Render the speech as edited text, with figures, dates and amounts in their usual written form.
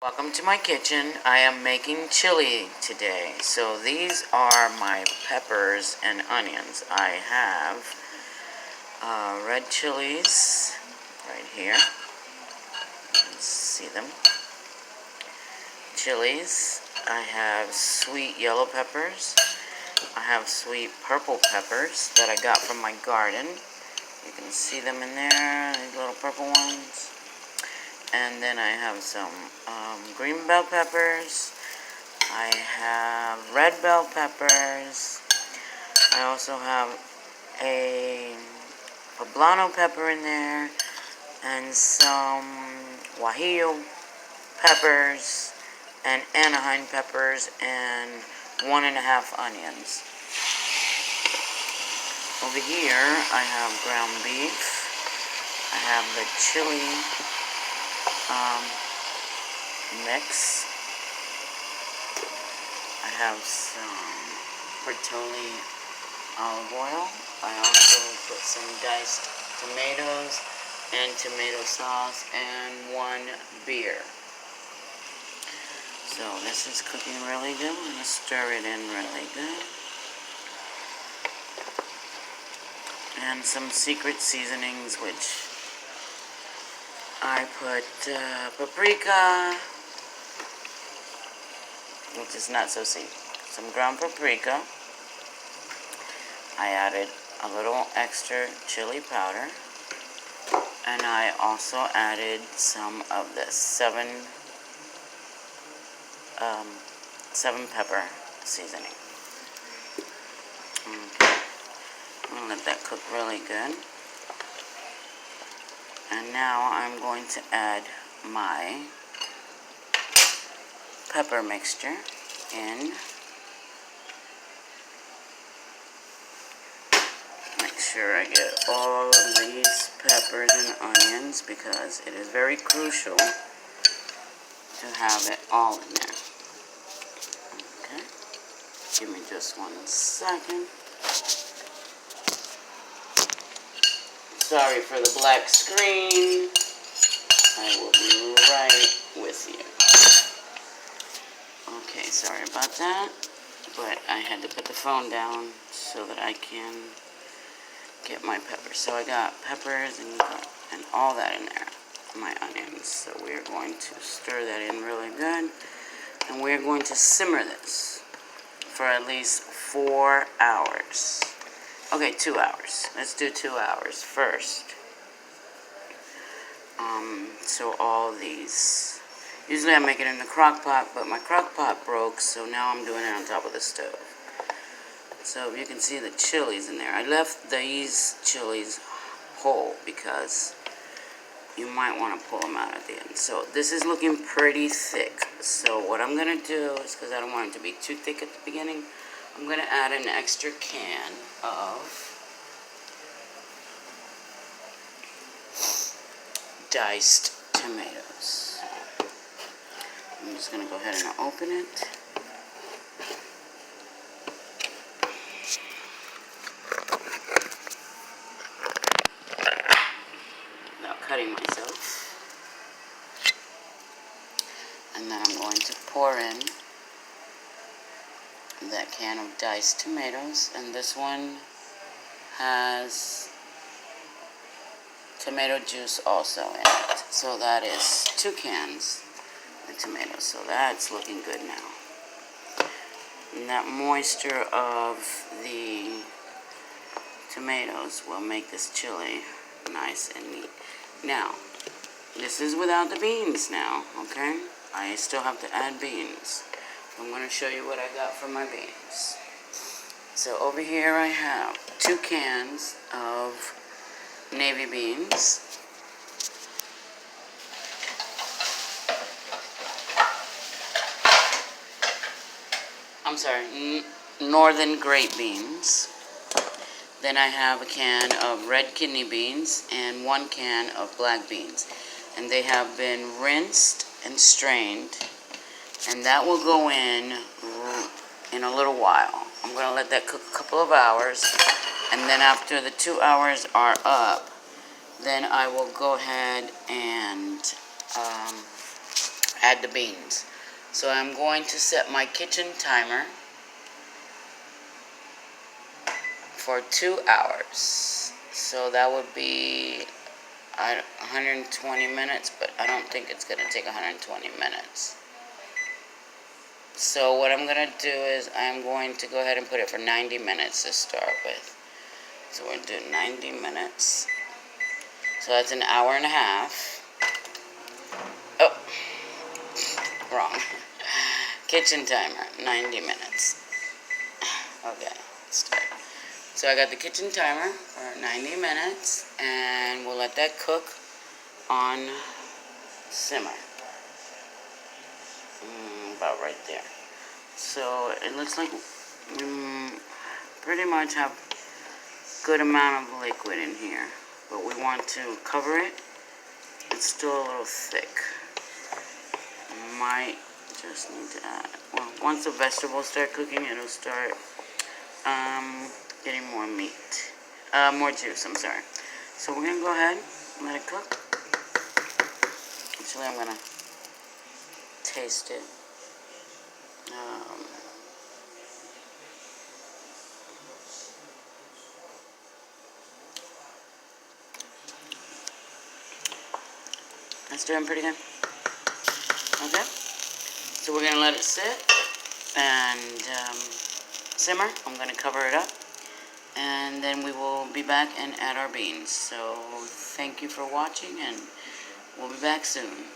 Welcome to my kitchen. I am making chili today. So these are my peppers and onions. I have red chilies right here. You can see them. Chilies. I have sweet yellow peppers. I have sweet purple peppers that I got from my garden. You can see them in there, these little purple ones. And then I have some green bell peppers. I have red bell peppers. I also have a poblano pepper in there. And some guajillo peppers. And Anaheim peppers. And 1.5 onions. Over here I have ground beef. I have the chili mix. I have some Bertolli olive oil. I also put some diced tomatoes and tomato sauce and 1 beer. So this is cooking really good. I'm going to stir it in really good. And some secret seasonings, which I put paprika, which is not so sweet. Some ground paprika. I added a little extra chili powder. And I also added some of the 7 pepper seasoning. Okay. I'm going to let that cook really good. And now I'm going to add my pepper mixture in. Make sure I get all of these peppers and onions because it is very crucial to have it all in there. Okay. Give me just 1 second. Sorry for the black screen. I will be right with you. Okay, sorry about that. But I had to put the phone so that I can get my peppers. So I got peppers and all that in there. My onions. So we're going to stir that in really good. And we're going to simmer this for at least 4 hours. Okay, 2 hours. Let's do 2 hours first. So all these. Usually I make it in the crock pot, but my crock pot broke, so now I'm doing it on top of the stove. So you can see the chilies in there. I left these chilies whole because you might want to pull them out at the end. So this is looking pretty thick. So what I'm going to do is, because I don't want it to be too thick at the beginning, I'm going to add an extra can of diced tomatoes. I'm just going to go ahead and open it. Without cutting myself. And then I'm going to pour in that can of diced tomatoes, and this one has tomato juice also in it. So that is 2 cans of tomatoes. So that's looking good now. And that moisture of the tomatoes will make this chili nice and neat. Now, this is without the beans now, okay? I still have to add beans. I'm going to show you what I got for my beans. So over here I have 2 cans of navy beans. I'm sorry, northern great beans. Then I have a can of red kidney beans and 1 can of black beans. And they have been rinsed and strained. And that will go in a little while. I'm going to let that cook a couple of hours. And then after the 2 hours are up, then I will go ahead and add the beans. So I'm going to set my kitchen timer for 2 hours. So that would be 120 minutes, but I don't think it's going to take 120 minutes. So what I'm going to do is I'm going to go ahead and put it for 90 minutes to start with. So we're going to do 90 minutes. So that's an hour and a half. Oh, wrong. Kitchen timer, 90 minutes. Okay, start. So I got the kitchen timer for 90 minutes, and we'll let that cook on simmer. About right there. So it looks like we pretty much have a good amount of liquid in here, but we want to cover it. It's still a little thick. Might just need to add, well, once the vegetables start cooking, it'll start getting more meat, more juice, I'm sorry. So we're going to go ahead and let it cook. Actually, I'm going to taste it. That's doing pretty good. Okay. So we're going to let it sit and simmer. I'm going to cover it up. And then we will be back and add our beans. So thank you for watching, and we'll be back soon.